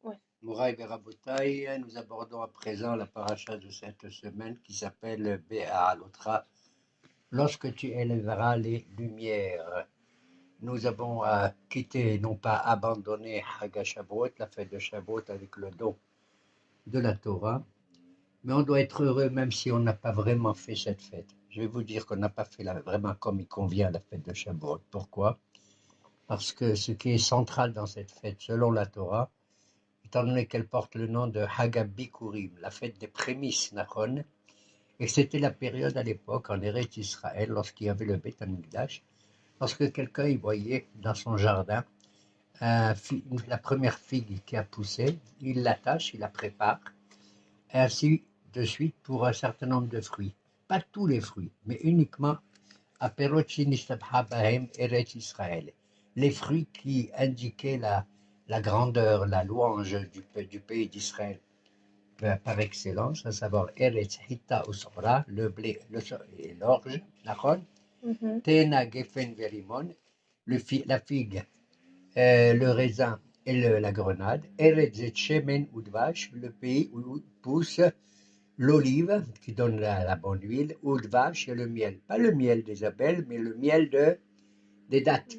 Ouais. Mouraï Berabotaï, nous abordons à présent la paracha de cette semaine qui s'appelle Béalotra. Lorsque tu élèveras les lumières, nous avons quitté, non pas abandonné Haga Shavuot, la fête de Shavuot avec le don de la Torah, mais on doit être heureux même si on n'a pas vraiment fait cette fête. Je vais vous dire qu'on n'a pas fait vraiment comme il convient la fête de Shavuot. Pourquoi? Parce que ce qui est central dans cette fête, selon la Torah, étant donné qu'elle porte le nom de Hagab Bikurim, la fête des prémices, Nachon, et c'était la période à l'époque en Eretz Israël, lorsqu'il y avait le Beth Amikdash, lorsque quelqu'un y voyait dans son jardin la première figue qui a poussé, il l'attache, il la prépare, et ainsi de suite pour un certain nombre de fruits. Pas tous les fruits, mais uniquement Aperot Shinishtabha Bahem Eretz Israël. Les fruits qui indiquaient la grandeur, la louange du pays d'Israël par excellence, à savoir Eretz Hita Usora, le blé et l'orge, Tena Gefen Verimon, la figue, le raisin et la grenade, Eretz Shemen Udvash, le pays où pousse l'olive qui donne la bonne huile, Udvash et le miel. Pas le miel des abeilles, mais le miel des dattes.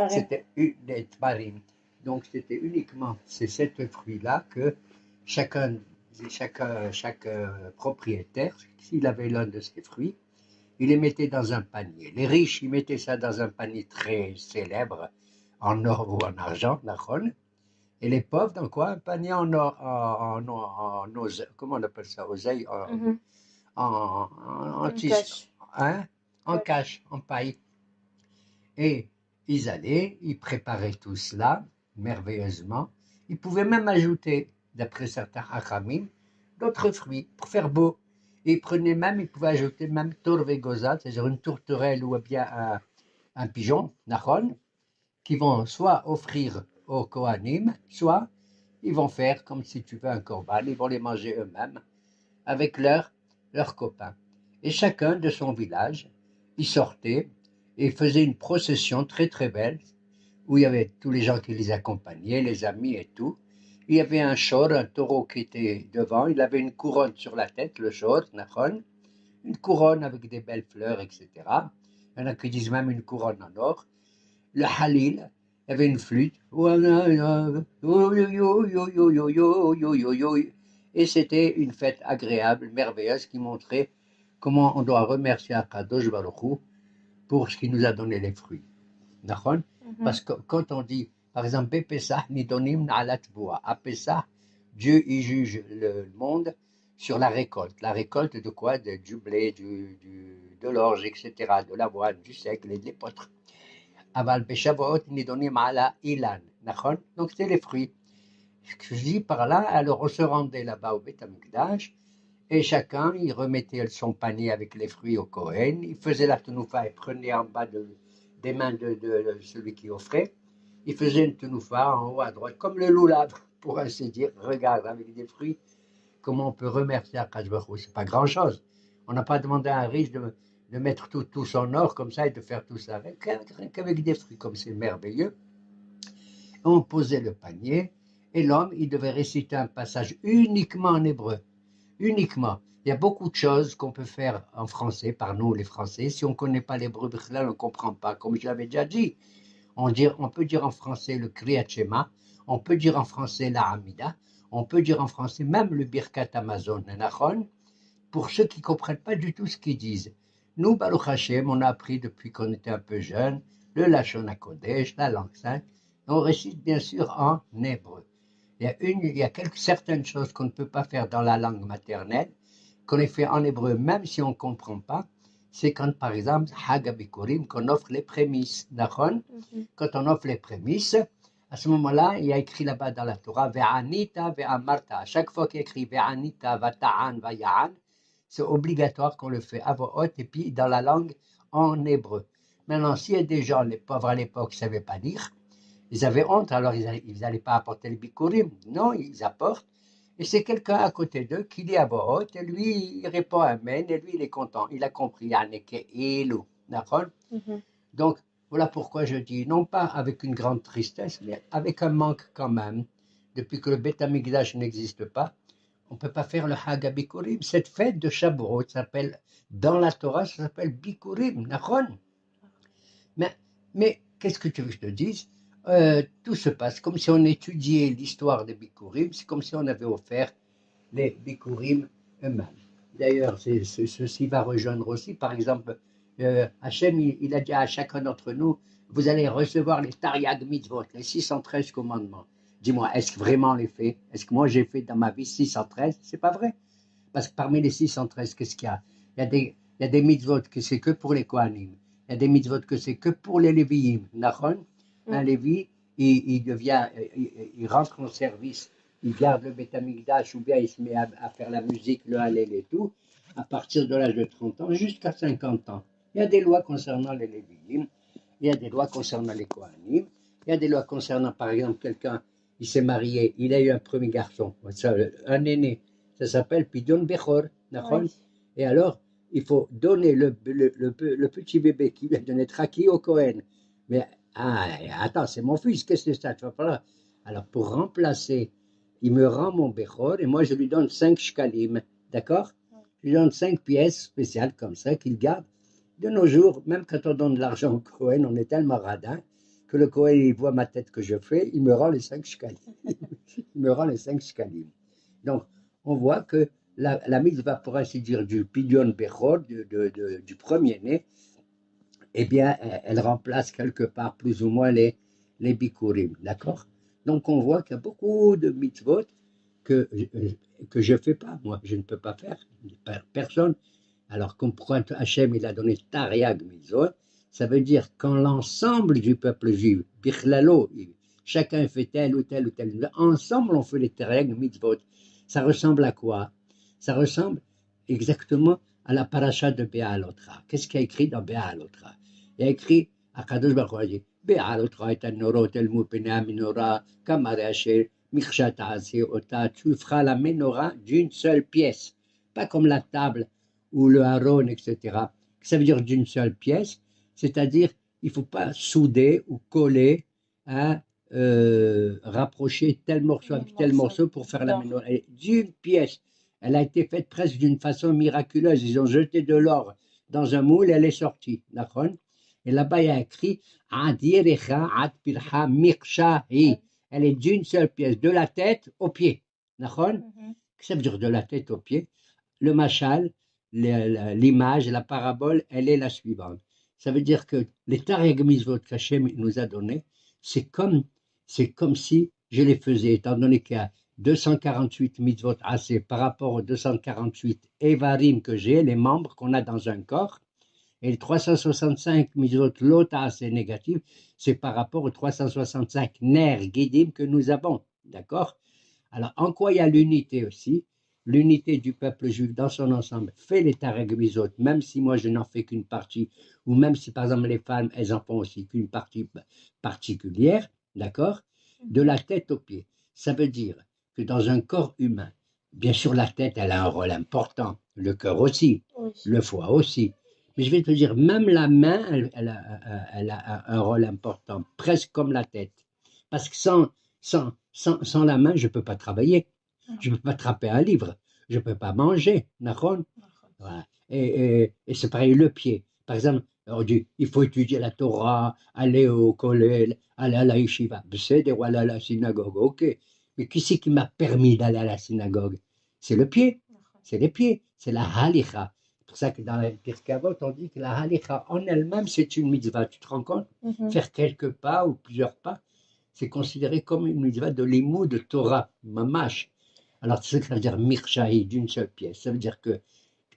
C'était des tmarim. Donc c'était uniquement ces 7 fruits-là que chaque propriétaire, s'il avait l'un de ces fruits, il les mettait dans un panier. Les riches, ils mettaient ça dans un panier très célèbre, en or ou en argent, et les pauvres, dans quoi? Un panier en or, comment on appelle ça? Oseille, en tissu, hein? En cache, en paille. Et ils allaient, ils préparaient tout cela merveilleusement. Ils pouvaient même ajouter, d'après certains hachamim, d'autres fruits pour faire beau. Et ils pouvaient ajouter même torvegoza, c'est-à-dire une tourterelle ou bien un pigeon, nachon, qui vont soit offrir aux Kohanim, soit ils vont faire comme si tu veux un korban, ils vont les manger eux-mêmes avec leurs copains. Et chacun de son village, il sortait et faisait une procession très très belle, où il y avait tous les gens qui les accompagnaient, les amis et tout. Il y avait un shor, un taureau qui était devant, il avait une couronne sur la tête, le shor, nachon, une couronne avec des belles fleurs, etc. Il y en a qui disent même une couronne en or. Le halil, il y avait une flûte, et c'était une fête agréable, merveilleuse, qui montrait comment on doit remercier Akadosh Baruch Hu pour ce qu'il nous a donné les fruits. Parce que quand on dit, par exemple, Bepesah nidonim na'alat boa, à Pessah, Dieu y juge le monde sur la récolte. La récolte de quoi? Du blé, de l'orge, etc., de l'avoine, du seigle et de l'épeautre. Aval Beshavuot nidonim ala ilan, donc c'est les fruits. Ce que je dis par là, alors on se rendait là-bas au Beth Amikdash, et chacun, il remettait son panier avec les fruits au Kohen, il faisait la tenoufa et prenait en bas des mains de celui qui offrait, il faisait une tenoufa en haut à droite, comme le loulav, pour ainsi dire, regarde, avec des fruits, comment on peut remercier Akadosh Baruch Hu. C'est pas grand-chose. On n'a pas demandé à un riche de mettre tout son or comme ça et de faire tout ça qu'avec des fruits, comme c'est merveilleux. On posait le panier et l'homme, il devait réciter un passage uniquement en hébreu. Uniquement. Il y a beaucoup de choses qu'on peut faire en français, par nous les Français. Si on ne connaît pas l'hébreu, on ne comprend pas. Comme je l'avais déjà dit, on peut dire en français le Kriyat Shema, on peut dire en français la Hamida, on peut dire en français même le Birkat Amazon, pour ceux qui ne comprennent pas du tout ce qu'ils disent. Nous, Baruch Hashem, on a appris depuis qu'on était un peu jeune le Lashon HaKodesh, la langue sainte, et on récite bien sûr en hébreu. Il y a certaines choses qu'on ne peut pas faire dans la langue maternelle, qu'on les fait en hébreu, même si on ne comprend pas. C'est quand, par exemple, Hagabikurim, qu'on offre les prémices. Quand on offre les prémices, à ce moment-là, il y a écrit là-bas dans la Torah, Ve'anita ve'amarta. À chaque fois qu'il y a écrit Ve'anita, Vata'an, Va'ya'an, c'est obligatoire qu'on le fait à voix haute et puis dans la langue en hébreu. Maintenant, s'il y a des gens, les pauvres à l'époque, qui ne savaient pas lire, ils avaient honte, alors ils n'allaient pas apporter le bikurim. Non, ils apportent. Et c'est quelqu'un à côté d'eux qui lit à voix haute, et lui, il répond Amen, et lui, il est content. Il a compris. Donc, Voilà pourquoi je dis, non pas avec une grande tristesse, mais avec un manque quand même. Depuis que le Beth Amikdash n'existe pas, on ne peut pas faire le Hag HaBikurim. Cette fête de Shavuot s'appelle, dans la Torah, ça s'appelle Bikurim, Nachon. Mais, mais qu'est-ce que tu veux que je te dise? Tout se passe comme si on étudiait l'histoire des Bikurim, c'est comme si on avait offert les Bikurim eux-mêmes. D'ailleurs, ceci va rejoindre aussi, par exemple, Hachem, il a dit à chacun d'entre nous, vous allez recevoir les Tariag Mitzvot, les 613 commandements. Dis-moi, est-ce que vraiment on les fait? Est-ce que moi j'ai fait dans ma vie 613? C'est pas vrai. Parce que parmi les 613, qu'est-ce qu'il y a? Il y a des mitzvot que c'est que pour les Kohanim. Il y a des mitzvot que c'est que pour les Lévi'im. Nachon, un Lévi, il rentre en service, il garde le Beth Amikdash ou bien il se met à faire la musique, le Hallel et tout, à partir de l'âge de 30 ans jusqu'à 50 ans. Il y a des lois concernant les Lévi'im, il y a des lois concernant les Kohanim, il y a des lois concernant, par exemple, quelqu'un, il s'est marié, il a eu un premier garçon, un aîné, ça s'appelle Pidyon Bechor, Oui. et alors, il faut donner le petit bébé qui vient de naître à qui au Cohen. Mais attends, c'est mon fils, qu'est-ce que c'est ça? Tu vas pas là. Alors, pour remplacer, il me rend mon Bechor et moi, je lui donne 5 shkalim, d'accord? Je lui donne 5 pièces spéciales comme ça qu'il garde. De nos jours, même quand on donne de l'argent au Cohen, on est tellement radin que le Cohen, il voit ma tête que je fais, il me rend les 5 shkalim. Il me rend les 5 shkalim. Donc, on voit que la mitzvah, pour ainsi dire, du Pidyon Bechor, du premier-né, eh bien, elle remplace quelque part plus ou moins les Bikurim, d'accord? Donc, on voit qu'il y a beaucoup de mitzvot que, que je ne fais pas, moi, je ne peux pas faire, personne. Alors, comme pourquoi Hachem, il a donné Tariag mitzvot, ça veut dire quand l'ensemble du peuple juif, Bichlalo, chacun fait tel ou tel ou tel, ensemble on fait les Tariag mitzvot. Ça ressemble à quoi? Ça ressemble exactement à la paracha de Béalotra. Qu'est-ce qu'il y a écrit dans Béalotra? Il y a écrit, Akadosh Baruch Hu a dit, Béalotra est un norot el mupena minora, kamare asher, mikshat aseh ota, tu feras la menorah d'une seule pièce. Pas comme la table ou le haron, etc. Ça veut dire d'une seule pièce, c'est-à-dire il ne faut pas souder ou coller, hein, rapprocher tel morceau avec tel morceau pour faire la menorah. D'une pièce. Elle a été faite presque d'une façon miraculeuse. Ils ont jeté de l'or dans un moule, elle est sortie. D'accord? Et là-bas, il y a écrit Adirecha Atpircha Mikshahi. Elle est d'une seule pièce, de la tête au pied. D'accord? Ça veut dire de la tête au pied. Le machal, l'image, la parabole, elle est la suivante. Ça veut dire que les Tareg Mitzvot qu'Hachem nous a donnés, c'est comme si je les faisais, étant donné qu'il y a 248 mitzvot assez par rapport aux 248 Evarim que j'ai, les membres qu'on a dans un corps, et les 365 mitzvot lota assez négatifs, c'est par rapport aux 365 ner guidim que nous avons. D'accord? Alors, en quoi il y a l'unité aussi? L'unité du peuple juif dans son ensemble fait les Tarek Mitzvot, même si moi je n'en fais qu'une partie, ou même si par exemple les femmes, elles en font aussi qu'une partie particulière, d'accord? De la tête aux pieds. Ça veut dire que dans un corps humain, bien sûr la tête, elle a un rôle important, le cœur aussi, le foie aussi. Mais je vais te dire, même la main, elle a un rôle important, presque comme la tête. Parce que sans la main, je ne peux pas travailler. Je ne peux pas attraper un livre. Je ne peux pas manger. Voilà. Et c'est pareil, le pied. Par exemple, on dit il faut étudier la Torah, aller au collège, aller à la yeshiva. C'est ou aller à la synagogue. Ok. Mais qui c'est qui m'a permis d'aller à la synagogue? C'est le pied. C'est les pieds. C'est la halicha. C'est pour ça que dans la Pirkei Avot, on dit que la halicha en elle-même, c'est une mitzvah. Tu te rends compte? Faire quelques pas ou plusieurs pas, c'est considéré comme une mitzvah de l'imoud de Torah, mamash. Alors, c'est ce que ça veut dire mirchahi, d'une seule pièce. Ça veut dire que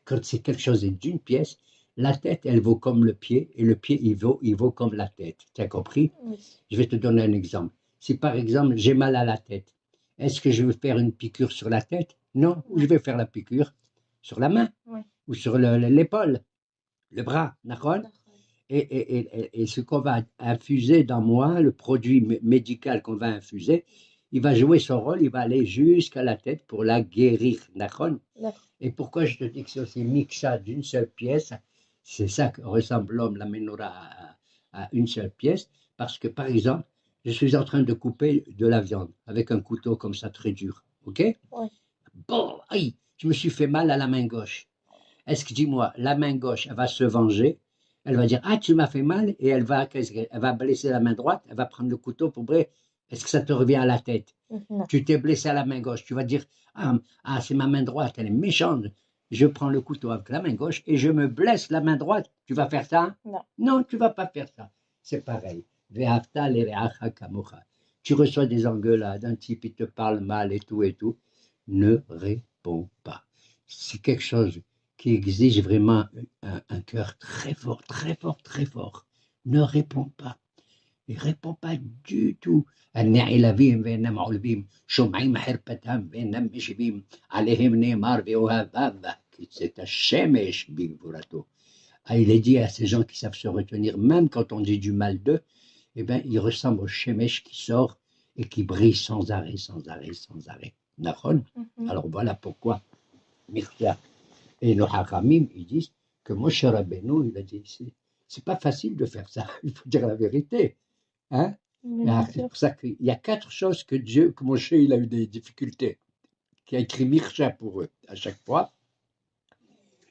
quand c'est quelque chose d'une pièce, la tête, elle vaut comme le pied, et le pied, il vaut comme la tête. Tu as compris? Oui. Je vais te donner un exemple. Si par exemple, j'ai mal à la tête, est-ce que je veux faire une piqûre sur la tête? Non. Ou je vais faire la piqûre sur la main, ou sur l'épaule, le bras, d'accord? Et ce qu'on va infuser dans moi, le produit médical qu'on va infuser, il va jouer son rôle, il va aller jusqu'à la tête pour la guérir. D'accord? Et pourquoi je te dis que c'est aussi mixa d'une seule pièce? C'est ça que ressemble l'homme, la menorah à une seule pièce, parce que, par exemple, je suis en train de couper de la viande avec un couteau comme ça très dur, ok? Ouais. Bon, aïe, je me suis fait mal à la main gauche. Est-ce que, dis-moi, la main gauche, elle va se venger, elle va dire, ah, tu m'as fait mal, et elle va blesser la main droite, elle va prendre le couteau pour briller. Est-ce que ça te revient à la tête? Non. Tu t'es blessé à la main gauche, tu vas dire, ah, c'est ma main droite, elle est méchante. Je prends le couteau avec la main gauche et je me blesse la main droite. Tu vas faire ça? Non. Non, tu vas pas faire ça. C'est pareil. Tu reçois des engueulades, un type il te parle mal et tout et tout. Ne réponds pas. C'est quelque chose qui exige vraiment un cœur très fort, très fort, très fort. Ne réponds pas. Il répond pas du tout. النعلبيم بينما علبيم شمعين حربتهم بينما مشبيم عليهم نيمار بوهذا c'est un shemesh bigbourato. Ah, il est dit à ces gens qui savent se retenir, même quand on dit du mal d'eux, eh bien, ils ressemblent au shemesh qui sort et qui brille sans arrêt, sans arrêt, sans arrêt. Nahon. Alors voilà pourquoi Mircea et nos Haramim, ils disent que Moshe Rabbeinu, il a dit, c'est pas facile de faire ça, il faut dire la vérité. Hein? C'est pour ça qu'il y a 4 choses que Moshe, il a eu des difficultés, qui a écrit Mircea pour eux à chaque fois.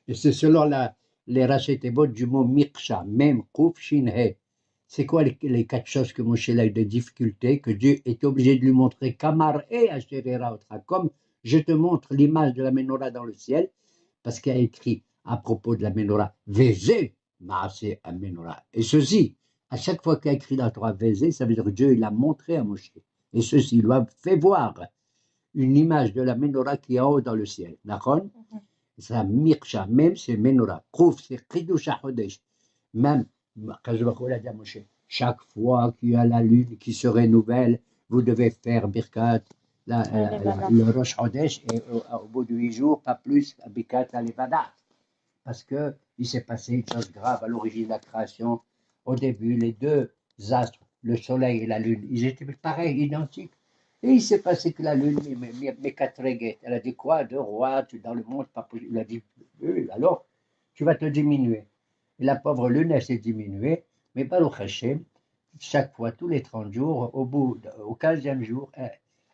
Et c'est selon les rachetébot du mot Mircea, même Kouf, Shin, He. C'est quoi les 4 choses que Moshe a eu des difficultés, que Dieu est obligé de lui montrer Kamar et Asherera Otra, comme je te montre l'image de la menorah dans le ciel, parce qu'il a écrit à propos de la menorah, Vézé, Maasé à menorah. Et ceci, à chaque fois qu'il a écrit la Torah Vézé, ça veut dire que Dieu il a montré à Moshe. Et ceci, il lui a fait voir une image de la menorah qui est en haut dans le ciel. D'accord? Ça, Mircha, même c'est menorah. Prouf, c'est Kidusha Hodesh. Même, Kajbachol a dit à Moshe, chaque fois qu'il y a la lune qui se renouvelle, vous devez faire Birkat, le Rosh Hodesh, et au bout de 8 jours, pas plus, Birkat Alevada. Parce qu'il s'est passé une chose grave à l'origine de la création. Au début, les deux astres, le soleil et la lune, ils étaient pareils, identiques. Et il s'est passé que la lune, mais quatre guettes. Elle a dit quoi? Deux rois, dans le monde, pas possible. Il a dit, alors, tu vas te diminuer. Et la pauvre lune, elle s'est diminuée. Mais Baruch Hashem, chaque fois, tous les 30 jours, au 15e jour,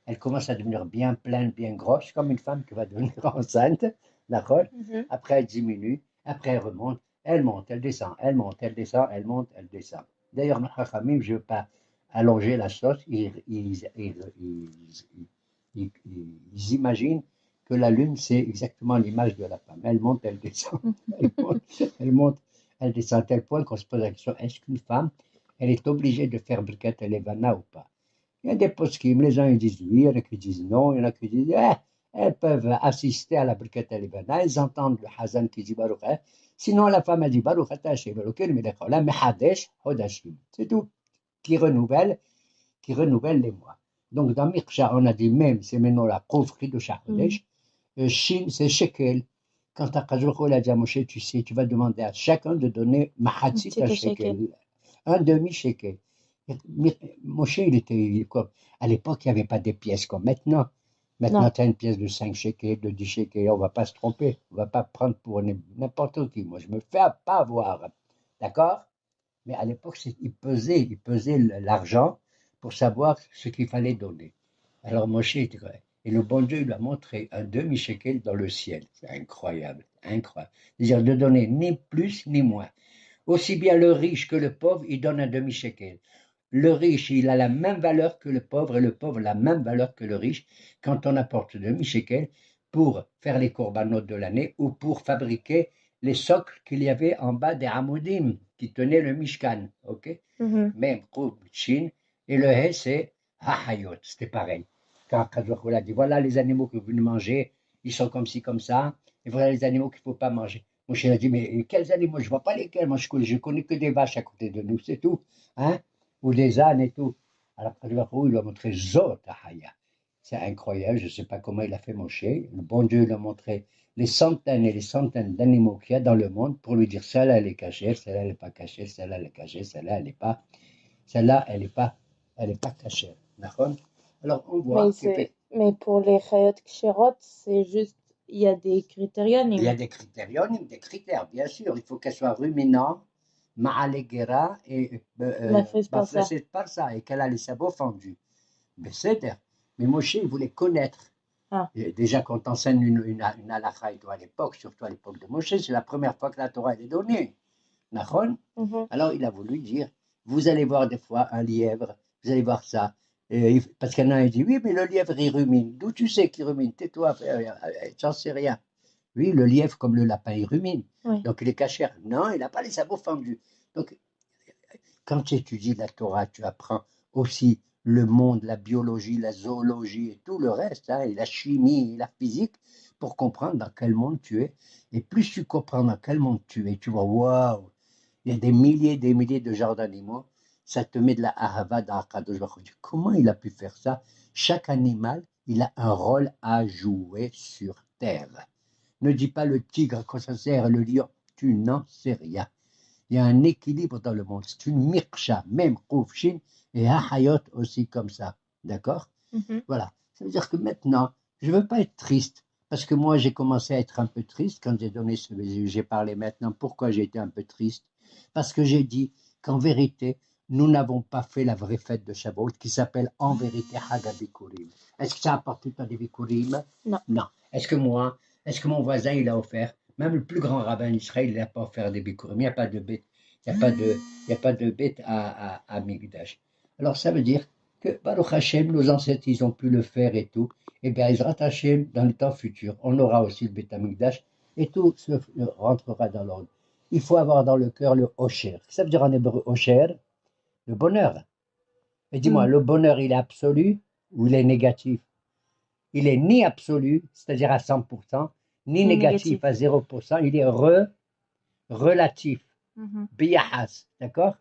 elle commence à devenir bien pleine, bien grosse, comme une femme qui va devenir enceinte. D'accord? Après, elle diminue. Après, elle remonte. Elle monte, elle descend. Elle monte, elle descend. Elle monte, elle descend. D'ailleurs, nos Chachamim, je ne veux pas allonger la sauce. Ils imaginent que la lune, c'est exactement l'image de la femme. Elle monte, elle descend. Elle monte, elle monte, elle descend à tel point qu'on se pose la question, est-ce qu'une femme, elle est obligée de faire Birkat Elevana ou pas? Il y a des poskim, les gens ils disent oui, il y en a qui disent non, il y en a qui disent elles peuvent assister à la Birkat Elevana, elles entendent le Hazan qui dit Baruch. Sinon, la femme a dit Baruch Hashem Elokeinu melech haolam mechadesh hodashim. C'est tout. Qui renouvelle les mois. Donc, dans Mircha, on a dit même, c'est maintenant la Kouf Chidush HaChodesh. Shin, c'est shekel. Quand Akadosh a dit à Moshe, tu sais, tu vas demander à chacun de donner mahatzit à shekel, un demi-shekel. Moshe, il était quoi? À l'époque, il n'y avait pas des pièces comme maintenant. Maintenant, tu as une pièce de 5 shekels, de 10 shekels, on ne va pas se tromper. On ne va pas prendre pour n'importe qui. Moi, je ne me fais pas avoir. D'accord? Mais à l'époque, il pesait l'argent pour savoir ce qu'il fallait donner. Alors Moshe, et le bon Dieu lui a montré un demi-shekel dans le ciel. C'est incroyable, incroyable. C'est-à-dire de donner ni plus ni moins. Aussi bien le riche que le pauvre, il donne un demi-shekel. Le riche, il a la même valeur que le pauvre, et le pauvre la même valeur que le riche quand on apporte demi-shekel pour faire les corbanotes de l'année ou pour fabriquer les socles qu'il y avait en bas des Hamoudim qui tenaient le Mishkan. Ok? Même pour Chine. Et le He, c'est Hahayot. C'était pareil. Quand Kadosh a dit voilà les animaux que vous ne mangez, ils sont comme ci, comme ça. Et voilà les animaux qu'il ne faut pas manger. Moshe a dit mais quels animaux? Je ne vois pas lesquels. Moi, je connais que des vaches à côté de nous, c'est tout. Hein? Ou des ânes et tout. Alors, il lui a montré Zot Haya. C'est incroyable, je ne sais pas comment il a fait Moshe. Le bon Dieu lui a montré les centaines et les centaines d'animaux qu'il y a dans le monde pour lui dire celle-là elle est cachée, celle-là elle n'est pas cachée, celle-là elle est cachée, celle-là elle n'est pas, celle-là elle n'est pas cachée. D'accord? Alors on voit mais pour les chayot kshérot, c'est juste, il y a des critériums. Il y a des critériums, des critères, bien sûr. Il faut qu'elles soient ruminants, Ma'alegera et Mafres Parsa. Bafreset Parsa, et qu'elle a les sabots fendus. Mais Moshe, il voulait connaître. Ah. Et déjà, quand on enseigne une halakha et tout à l'époque, surtout à l'époque de Moshe, c'est la première fois que la Torah est donnée. Nachon. Alors, il a voulu dire, vous allez voir des fois un lièvre, vous allez voir ça. Et, parce qu'il y en a un qui dit, oui, mais le lièvre, il rumine. D'où tu sais qu'il rumine? Tais-toi, j'en sais rien. Oui, le lièvre, comme le lapin, il rumine. Oui. Donc, il est cachère. Non, il n'a pas les sabots fendus. Donc, quand tu étudies la Torah, tu apprends aussi le monde, la biologie, la zoologie et tout le reste, hein, et la chimie, et la physique, pour comprendre dans quel monde tu es. Et plus tu comprends dans quel monde tu es, tu vois, waouh, il y a des milliers de genres d'animaux, ça te met de la ahava dans Akadosh Baruch Hu. Comment il a pu faire ça? Chaque animal, il a un rôle à jouer sur Terre. Ne dis pas le tigre, à quoi ça sert, le lion, tu n'en sais rien. Il y a un équilibre dans le monde. C'est une mircha, même Koufchin et Ahayot aussi comme ça. D'accord? Voilà. Ça veut dire que maintenant, je ne veux pas être triste. Parce que moi, j'ai commencé à être un peu triste quand j'ai parlé maintenant. Pourquoi j'ai été un peu triste? Parce que j'ai dit qu'en vérité, nous n'avons pas fait la vraie fête de Shavuot qui s'appelle en vérité Hagabikurim. Est-ce que ça apporte tout à des Bikurim? Non. Non. Est-ce que mon voisin, il a offert? Même le plus grand rabbin d'Israël, il n'a pas offert des Bikurim. Il n'y a pas de bête. Il n'y a pas de bête à Migdash. Alors ça veut dire que Baruch Hashem, nos ancêtres, ils ont pu le faire et tout. Et bien, Ezrat Hashem, dans le temps futur, on aura aussi le Beth Amikdash et tout rentrera dans l'ordre. Il faut avoir dans le cœur le Osher. Ça veut dire en hébreu Osher, le bonheur. Et dis-moi, le bonheur, il est absolu ou il est négatif? Il est ni absolu, c'est-à-dire à 100%, ni négatif à 0%, il est relatif. Biyahas, d'accord?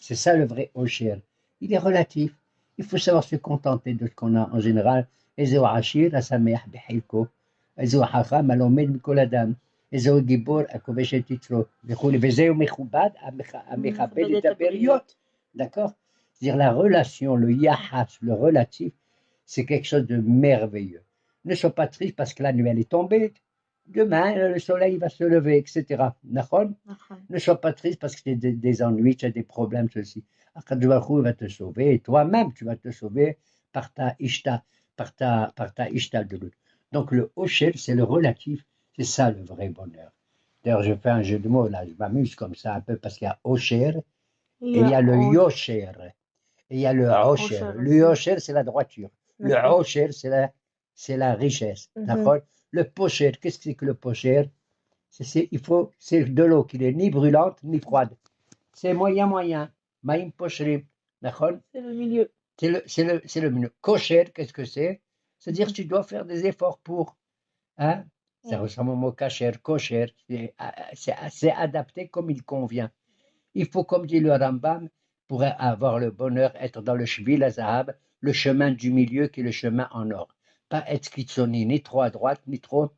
C'est ça le vrai Osher. Il est relatif. Il faut savoir se contenter de ce qu'on a en général. איזהו עשיר השמח בחלקו, איזהו חכם הלומד מכל אדם, איזהו גיבור הכובש את יצרו, וכולי. וזהו מכובד המכבד את הבריות. D'accord? C'est-à-dire la relation, le yahas, le relatif, c'est quelque chose de merveilleux. Ne sois pas triste parce que la nuit elle est tombée. Demain, le soleil va se lever, etc. D'accord? Ne sois pas triste parce que tu as des ennuis, tu as des problèmes, ceci. Akadosh Baruch Hu va te sauver, et toi-même, tu vas te sauver par ta ishta, par ta ishta de l'autre. Donc le Osher, c'est le relatif, c'est ça le vrai bonheur. D'ailleurs, je fais un jeu de mots là, je m'amuse comme ça un peu parce qu'il y a Osher et il y a le Yosher et il y a le Osher. Le Yosher, c'est la droiture. Le Osher, c'est la richesse. D'accord? Le Posher, qu'est-ce que c'est que le Posher? C'est de l'eau qui n'est ni brûlante ni froide. C'est moyen. Maïm Poshrim. D'accord? C'est le milieu. C'est le milieu. Kosher, qu'est-ce que c'est? C'est-à-dire que tu dois faire des efforts pour. Hein? Ça ressemble au mot kasher, kosher. C'est adapté comme il convient. Il faut, comme dit le Rambam, pour avoir le bonheur, être dans le Shvil Azahab, le chemin du milieu qui est le chemin en or. Pas être schizoni, ni trop à droite, ni trop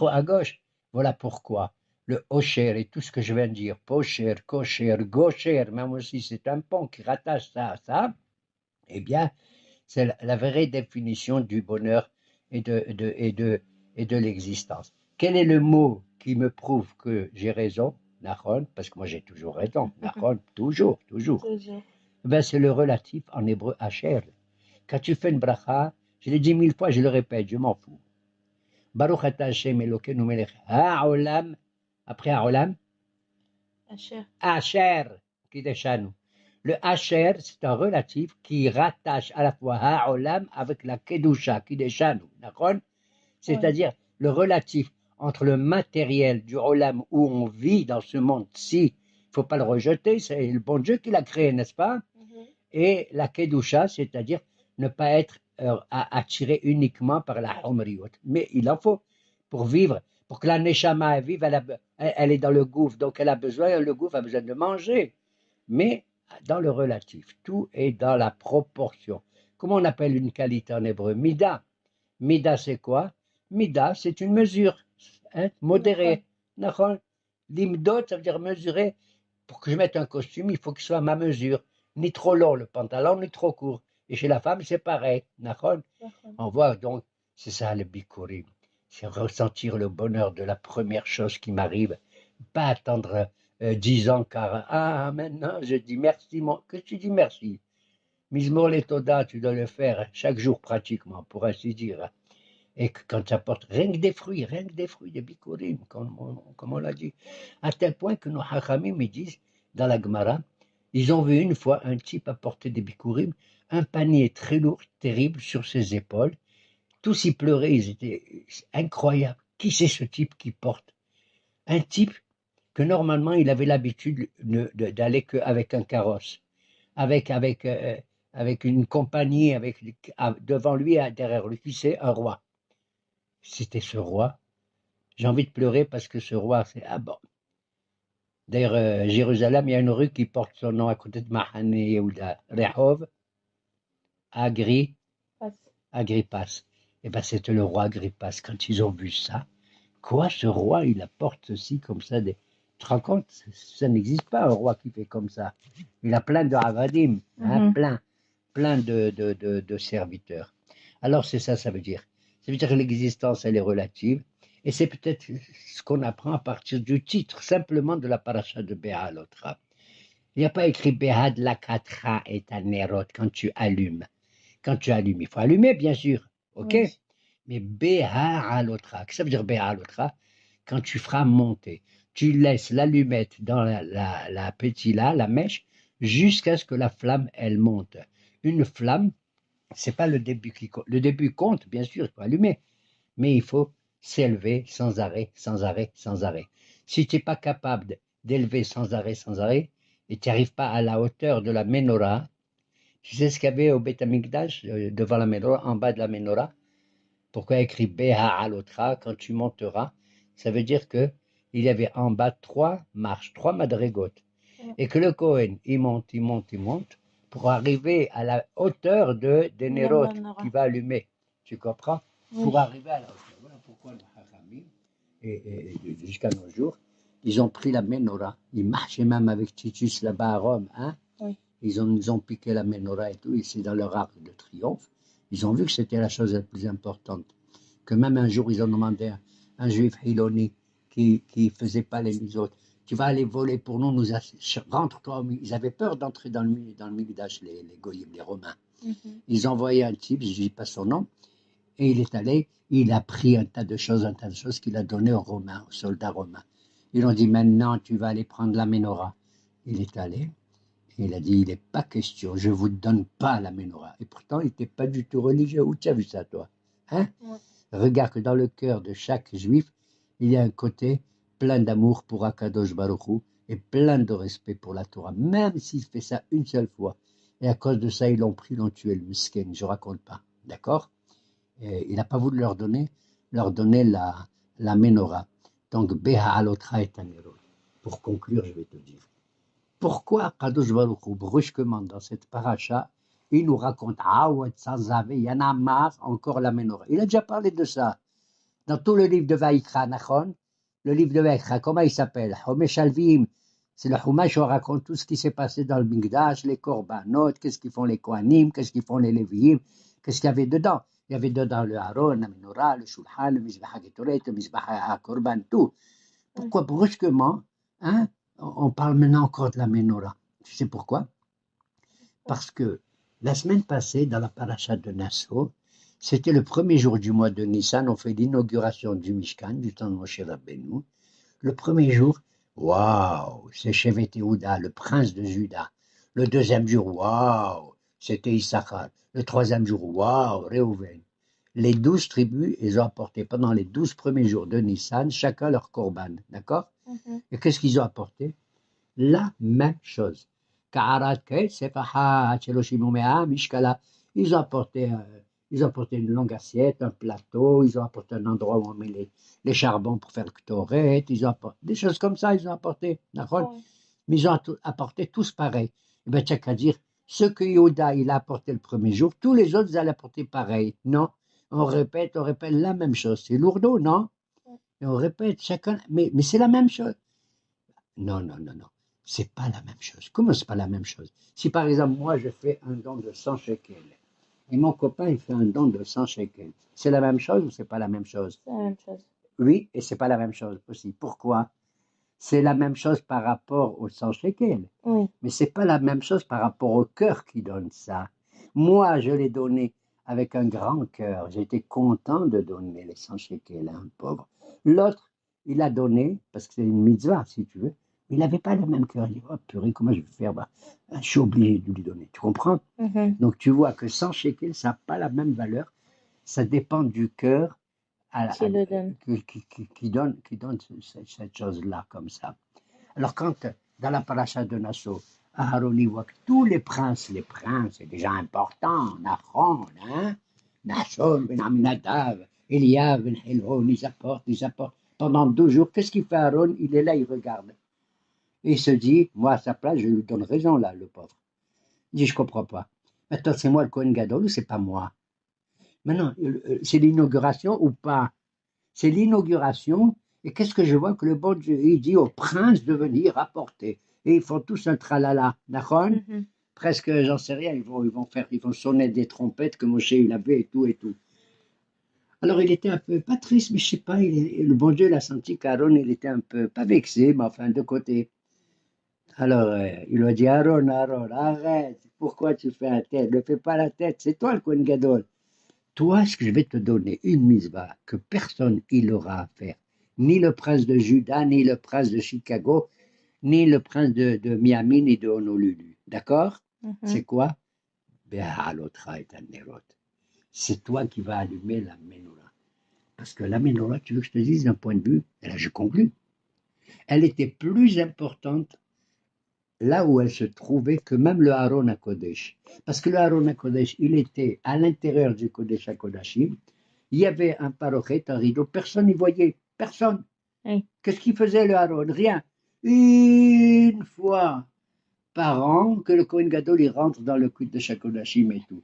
à gauche. Voilà pourquoi le Osher et tout ce que je viens de dire, Posher, Kosher, Gosher, même aussi c'est un pont qui rattache ça à ça, eh bien, c'est la vraie définition du bonheur et de l'existence. Quel est le mot qui me prouve que j'ai raison? Nachon, parce que moi j'ai toujours raison. Nachon, toujours. Ben, c'est le relatif en hébreu Asher. Quand tu fais une bracha, je l'ai dit 1000 fois, je le répète, je m'en fous. Baruch ata Hashem Elokeinu melech ha'olam, après ha'olam, Asher, kideshanu. Le Asher, c'est un relatif qui rattache à la fois ha'olam avec la kedusha, kideshanu. D'accord? C'est-à-dire le relatif entre le matériel du olam où on vit dans ce monde-ci, il ne faut pas le rejeter, c'est le bon Dieu qui l'a créé, n'est-ce pas? Et la kedusha, c'est-à-dire ne pas être attiré uniquement par la homriot. Mais il en faut pour vivre, pour que la neshama vive, elle est dans le gouffre, donc le gouffre a besoin de manger. Mais dans le relatif, tout est dans la proportion. Comment on appelle une qualité en hébreu? Mida. Mida, c'est quoi? Mida, c'est une mesure modérée. Limdot, ça veut dire mesurer. Pour que je mette un costume, il faut qu'il soit à ma mesure. Ni trop long le pantalon, ni trop court. Et chez la femme, c'est pareil. On voit donc, c'est ça le bikurim. C'est ressentir le bonheur de la première chose qui m'arrive. Pas attendre 10 ans, car maintenant je dis merci. Que tu dis merci? Mizmor les Toda, tu dois le faire chaque jour pratiquement, pour ainsi dire. Et que quand tu apportes rien que des fruits, des bikurim, comme on l'a dit, à tel point que nos hachamim me disent, dans la Gemara, ils ont vu une fois un type apporter des bikurim, un panier très lourd, terrible, sur ses épaules. Tous y pleuraient, ils étaient incroyables. Qui c'est ce type qui porte? Un type que normalement il avait l'habitude d'aller qu'avec un carrosse, avec, avec, euh, avec une compagnie, devant lui et derrière lui. Qui c'est? Un roi. C'était ce roi. J'ai envie de pleurer parce que ce roi, c'est. Ah bon. D'ailleurs, Jérusalem, il y a une rue qui porte son nom à côté de Mahane Yehuda. Rehov, Agrippas. Et ben, c'était le roi Agrippas. Quand ils ont vu ça, quoi, ce roi, il apporte ceci comme ça. Tu te rends compte? Ça n'existe pas, un roi qui fait comme ça. Il a plein de avadim, hein, plein de serviteurs. Alors, c'est ça, ça veut dire. Ça veut dire que l'existence, elle est relative. Et c'est peut-être ce qu'on apprend à partir du titre, simplement de la paracha de Béhalotra. Il n'y a pas écrit Béhad lakatra et anerot quand tu allumes. Quand tu allumes, il faut allumer, bien sûr. OK? Oui. Mais Béhalotra, qu'est-ce que ça veut dire Béhalotra? Quand tu feras monter, tu laisses l'allumette dans la pétilla, la mèche, jusqu'à ce que la flamme, elle monte. Une flamme, c'est pas le début qui compte. Le début compte, bien sûr, il faut allumer, mais il faut s'élever sans arrêt, sans arrêt, sans arrêt. Si tu n'es pas capable d'élever sans arrêt, et tu n'arrives pas à la hauteur de la menorah, tu sais ce qu'il y avait au Beth Amikdash, devant la menorah, en bas de la menorah? Pourquoi écrit Beha Alotra, quand tu monteras? Ça veut dire que il y avait en bas 3 marches, 3 madrigotes. Et que le Kohen, il monte, il monte, il monte, pour arriver à la hauteur des Nerot qui va allumer. Tu comprends? Oui. Pour arriver à la hauteur. Voilà pourquoi le Hachamim, et jusqu'à nos jours, ils ont pris la menorah. Ils marchaient même avec Titus là-bas à Rome. Hein? Oui. Ils ont piqué la menorah et tout, et c'est dans leur arc de triomphe. Ils ont vu que c'était la chose la plus importante. Que même un jour, ils ont demandé à un juif Hiloni qui ne faisait pas les mitzvot, tu vas aller voler pour nous, rentre-toi. Ils avaient peur d'entrer dans le Migdash, les Goyim, les Romains. Ils ont envoyé un type, je ne dis pas son nom, et il est allé, il a pris un tas de choses qu'il a donné aux Romains, aux soldats romains. Ils ont dit, maintenant, tu vas aller prendre la menorah. Il est allé, et il a dit, il n'est pas question, je ne vous donne pas la menorah. Et pourtant, il n'était pas du tout religieux. Où tu as vu ça, toi? Hein? Ouais. Regarde que dans le cœur de chaque juif, il y a un côté plein d'amour pour Akadosh Baruch Hu et plein de respect pour la Torah, même s'il fait ça une seule fois. Et à cause de ça, ils l'ont pris, ils l'ont tué, le miskin, je ne raconte pas. D'accord? Et il n'a pas voulu leur donner la menorah. Donc, Beha Alotra et Tanerot. Pour conclure, je vais te dire. Pourquoi Akadosh Baruch Hu, brusquement, dans cette paracha, il nous raconte Awad Sanzavé, il y en a marre, encore la menorah. Il a déjà parlé de ça. Dans tout le livre de Vaïkra, Nachon, le livre de Vaïkra, comment il s'appelle? Homesh Alvim, c'est le Chumash où on raconte tout ce qui s'est passé dans le Migdash, les Korbanot, qu'est-ce qu'ils font les Kohanim, qu'est-ce qu'ils font les Léviim, qu'est-ce qu'il y avait dedans? Il y avait dedans le Haron, la menorah, le Shulchan, le Mizbah HaKetoret, le Mizbah HaKorban, tout. Pourquoi brusquement, hein, on parle maintenant encore de la menorah? Tu sais pourquoi? Parce que la semaine passée, dans la paracha de Nassau, c'était le premier jour du mois de Nissan, on fait l'inauguration du Mishkan, du temps de Moshe Rabbeinu. Le premier jour, waouh, c'est Shevet Yehuda, le prince de Juda. Le deuxième jour, waouh, c'était Issachar. Le troisième jour, waouh, Réhouven. Les 12 tribus, ils ont apporté pendant les 12 premiers jours de Nissan, chacun leur korban, d'accord? Et qu'est-ce qu'ils ont apporté? La même chose. Ils ont apporté, une longue assiette, un plateau, ils ont apporté un endroit où on met les charbons pour faire le ktoret, ils ont apporté des choses comme ça, ils ont apporté, d'accord? Ouais. Mais ils ont apporté tous pareil. Et bien, tu as qu'à dire, ce que Yoda, il a apporté le premier jour, tous les autres, ils allaient apporter pareil. Non, on répète la même chose. C'est lourdeau, non? Et on répète chacun, mais c'est la même chose. Non, non, non, non. C'est pas la même chose. Comment c'est pas la même chose? Si par exemple, moi, je fais un don de 100 shekels et mon copain, il fait un don de 100 shekels, c'est la même chose ou c'est pas la même chose? C'est la même chose. Oui, et c'est pas la même chose aussi. Pourquoi? C'est la même chose par rapport au 100 shekels. Oui. Mais c'est pas la même chose par rapport au cœur qui donne ça. Moi, je l'ai donné avec un grand cœur. J'étais content de donner les 100 shekels à un pauvre. L'autre, il a donné, parce que c'est une mitzvah, si tu veux. Il n'avait pas le même cœur. Il dit, oh purée, comment je vais faire? Bah, je suis obligé de lui donner. Tu comprends? Donc tu vois que 100 shekels, ça n'a pas la même valeur. Ça dépend du cœur Qui le donne. qui donne cette chose-là comme ça. Alors quand, dans la paracha de Nassau, Aaron y voit que tous les princes, c'est déjà important, Nachon, hein, Nachon, Ben Aminadav, Eliav, Ben Helron, ils apportent. Pendant 2 jours, qu'est-ce qu'il fait Aaron? Il est là, il regarde. Et il se dit, moi à sa place, je lui donne raison là, le pauvre. Il dit, je comprends pas. Maintenant, c'est moi le Kohen Gadol ou c'est pas moi? Maintenant, c'est l'inauguration ou pas? C'est l'inauguration. Et qu'est-ce que je vois que le bon Dieu, il dit au prince de venir apporter. Et ils font tous un tralala, d'accord? Presque, j'en sais rien, ils vont sonner des trompettes que Moshe il avait et tout et tout. Alors il était un peu, pas triste, mais je sais pas, le bon Dieu l'a senti qu'Aaron, il était un peu, pas vexé, mais enfin de côté. Alors il lui a dit, Aaron, arrête, pourquoi tu fais la tête? Ne fais pas la tête, c'est toi le Kohen Gadol. Toi, ce que je vais te donner, une mitzvah que personne il aura à faire. Ni le prince de Juda, ni le prince de Chicago, ni le prince de Miami, ni de Honolulu. D'accord? C'est quoi? Be'alotra et Nerot. C'est toi qui vas allumer la menorah. Parce que la menorah, tu veux que je te dise d'un point de vue, et là je conclus, elle était plus importante là où elle se trouvait que même le Aaron à Kodesh. Parce que le Aaron à Kodesh, il était à l'intérieur du Kodesh à Kodashim. Il y avait un parochet, un rideau, personne n'y voyait, personne. Oui. Qu'est-ce qu'il faisait le Aaron? Rien. Une fois par an que le Kohen Gadol il rentre dans le culte de Shakodashim et tout.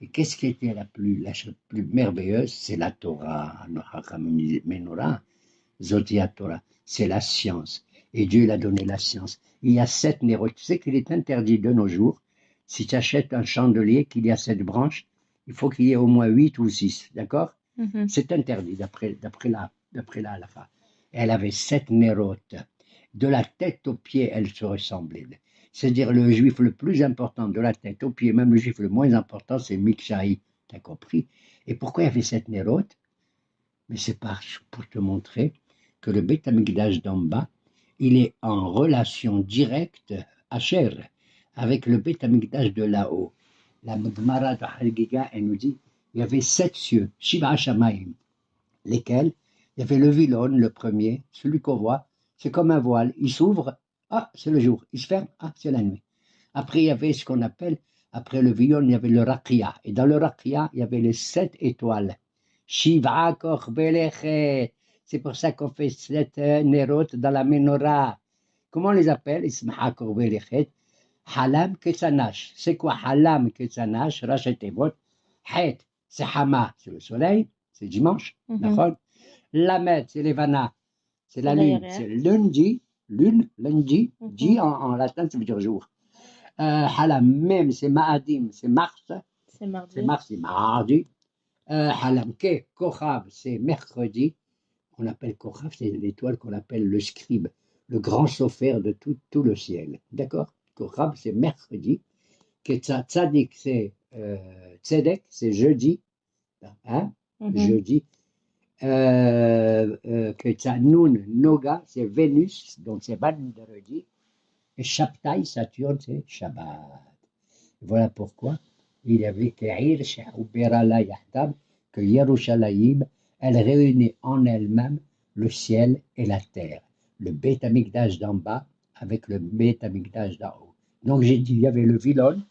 Et qu'est-ce qui était la chose plus merveilleuse? C'est la Torah, Menorah, Zotia Torah, c'est la science. Et Dieu il a donné la science. Il y a 7 néros. Tu sais qu'il est interdit de nos jours, si tu achètes un chandelier, qu'il y a 7 branches, il faut qu'il y ait au moins 8 ou 6, d'accord? C'est interdit d'après la halakha. Elle avait 7 nérotes. De la tête aux pieds, elle se ressemblait. C'est-à-dire le juif le plus important de la tête aux pieds, même le juif le moins important, c'est Mikshai. Tu as compris? Et pourquoi il y avait 7 nérotes? Mais c'est pour te montrer que le Beth Amikdash d'en bas, il est en relation directe, Asher, avec le Beth Amikdash de là-haut. La Gemara de Halgiga, elle nous dit, il y avait 7 cieux, Shiva Shamayim, lesquels, il y avait le Vilon, le premier, celui qu'on voit, c'est comme un voile, il s'ouvre, ah, c'est le jour, il se ferme, ah, c'est la nuit. Après, il y avait ce qu'on appelle, après le Vilon, il y avait le Rakia, et dans le Rakia, il y avait les 7 étoiles. Shiva Korbelechet. C'est pour ça qu'on fait 7 nérotes dans la menorah. Comment on les appelle? Ismaha Korbelechet. Halam Ketsanash. C'est quoi Halam Ketsanash? Rachetevot. Het, c'est Hama, c'est le soleil, c'est dimanche. D'accord? Lamed, c'est Levana, c'est la lune, c'est lundi. Lune, lundi. Di en latin, ça veut dire jour. Halam, même, c'est Maadim, c'est Mars. C'est mardi. C'est Mars, c'est mardi. Halamke, Kochav, c'est mercredi. On appelle Kochav, c'est l'étoile qu'on appelle le scribe, le grand sophère de tout le ciel. D'accord? Kochav, c'est mercredi. Tzadik, c'est Tzedek, c'est jeudi. Hein? Jeudi. Noun, Noga, c'est Vénus, donc c'est vendredi. Et Shabtai, Saturne, c'est Shabbat. Voilà pourquoi il y avait que Yerushalayim, elle réunit en elle-même le ciel et la terre, le Beth Amikdash d'en bas avec le Beth Amikdash d'en haut. Donc j'ai dit, il y avait le Vilon,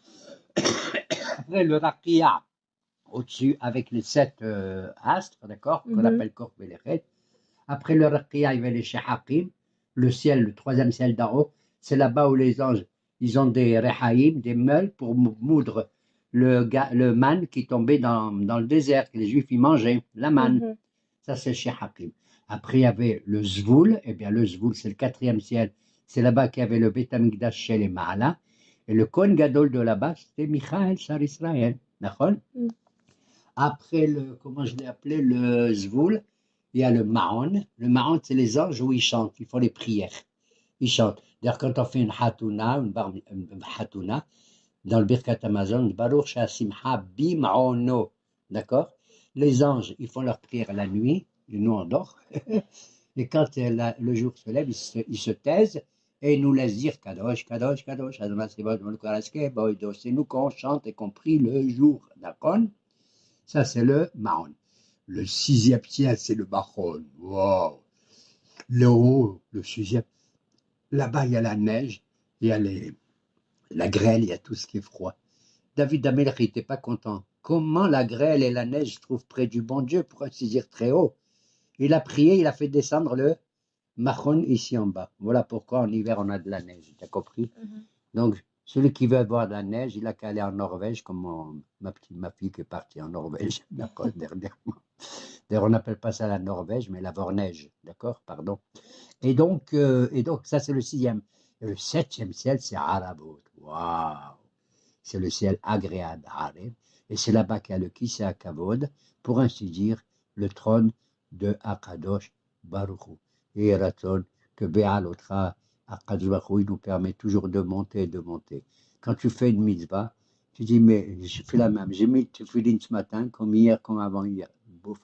après le Rakia au-dessus avec les 7 astres, d'accord, qu'on appelle Korbelechet. Après le Rakia, il y avait les Shehakim, le ciel, le 3e ciel d'en haut. C'est là-bas où les anges, ils ont des Rehaïm, des meules pour moudre le manne qui tombait dans le désert, que les Juifs y mangeaient, la manne. Ça, c'est chez Hakim. Après, il y avait le Zvoul. Eh bien, le Zvoul, c'est le 4e ciel. C'est là-bas qu'il y avait le Beth Amikdash chez les Ma'ala. Et le Kohen Gadol de là-bas, c'était Michael Sar Israël. D'accord? Après, comment je l'ai appelé, le Zvoul, il y a le Maon. Le Maon, c'est les anges où ils chantent, ils font les prières. ils chantent. D'ailleurs, quand on fait une hatouna, une hatouna, dans le Birkat Amazon, Baruch Shasimha Bim'ono, d'accord? Les anges, ils font leur prière la nuit, et nous on dort. Et quand le jour se lève, ils se taisent et ils nous laissent dire Kadosh, Kadosh, Kadosh, Adonai Tsebaot Melech Haraskeh, Boïdo. C'est nous qu'on chante et qu'on prie le jour, d'accord? Ça, c'est le Mahon. Le sixième ciel, c'est le Mahon. Wow! Le haut, le sixième. Là-bas, il y a la neige, il y a la grêle, il y a tout ce qui est froid. David Amelech n'était pas content. Comment la grêle et la neige se trouvent près du bon Dieu, pour ainsi dire très haut? Il a prié, il a fait descendre le Mahon ici en bas. Voilà pourquoi en hiver on a de la neige, tu as compris? Donc, celui qui veut avoir de la neige, il a qu'à aller en Norvège, comme ma fille qui est partie en Norvège, d'accord, dernièrement. D'ailleurs, on n'appelle pas ça la Norvège, mais la Vorneige, d'accord, pardon. Et donc, ça c'est le sixième. Et le septième ciel, c'est Arabot. Waouh! C'est le ciel agréable, Arab. Et c'est là-bas qu'il y a le Kisei HaKavod, pour ainsi dire, le trône de Akadosh Baruch Hu. Et Ratzon, que Be'alotra, Akadosh Baruch Hu, il nous permet toujours de monter et de monter. Quand tu fais une mitzvah, tu dis, mais je fais la même. J'ai mis le tefillin ce matin, comme hier, comme avant-hier. Bouf.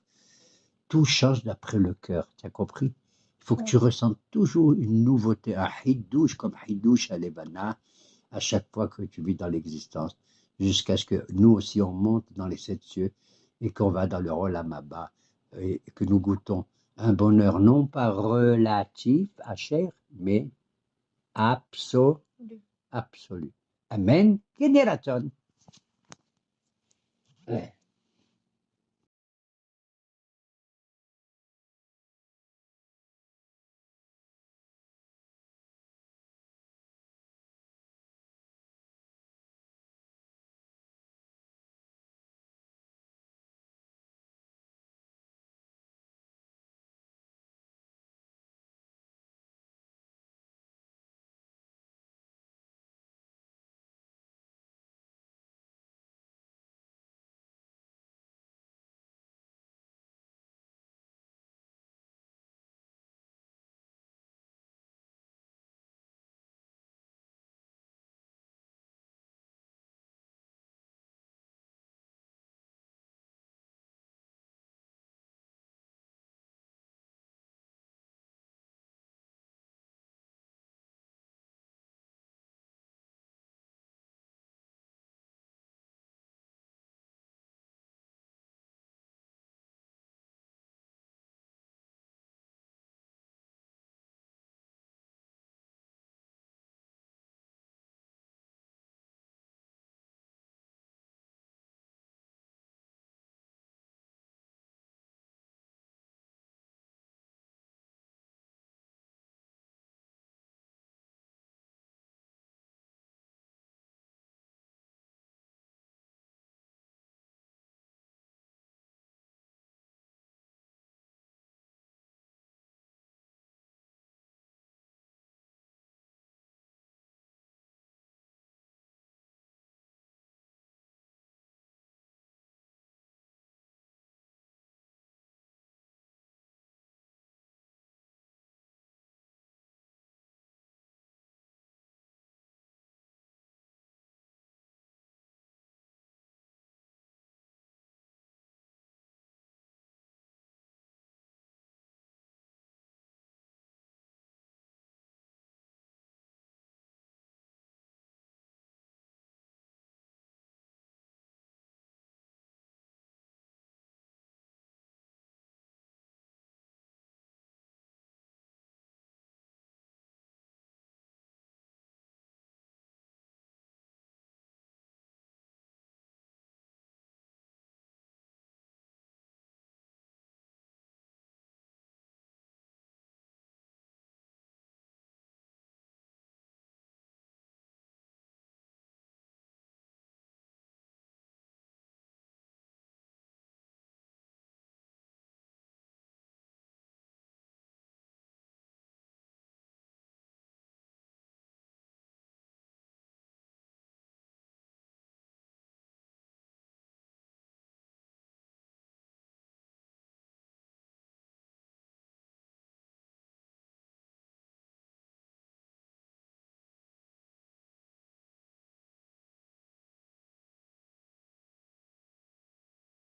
Tout change d'après le cœur, tu as compris? Il faut que tu ressentes toujours une nouveauté, un hidouche comme hidouche à l'Ebana, à chaque fois que tu vis dans l'existence, jusqu'à ce que nous aussi on monte dans les sept cieux et qu'on va dans le Olam Haba et que nous goûtons un bonheur non pas relatif à chair, mais absolu. Absolu. Amen. Generaton.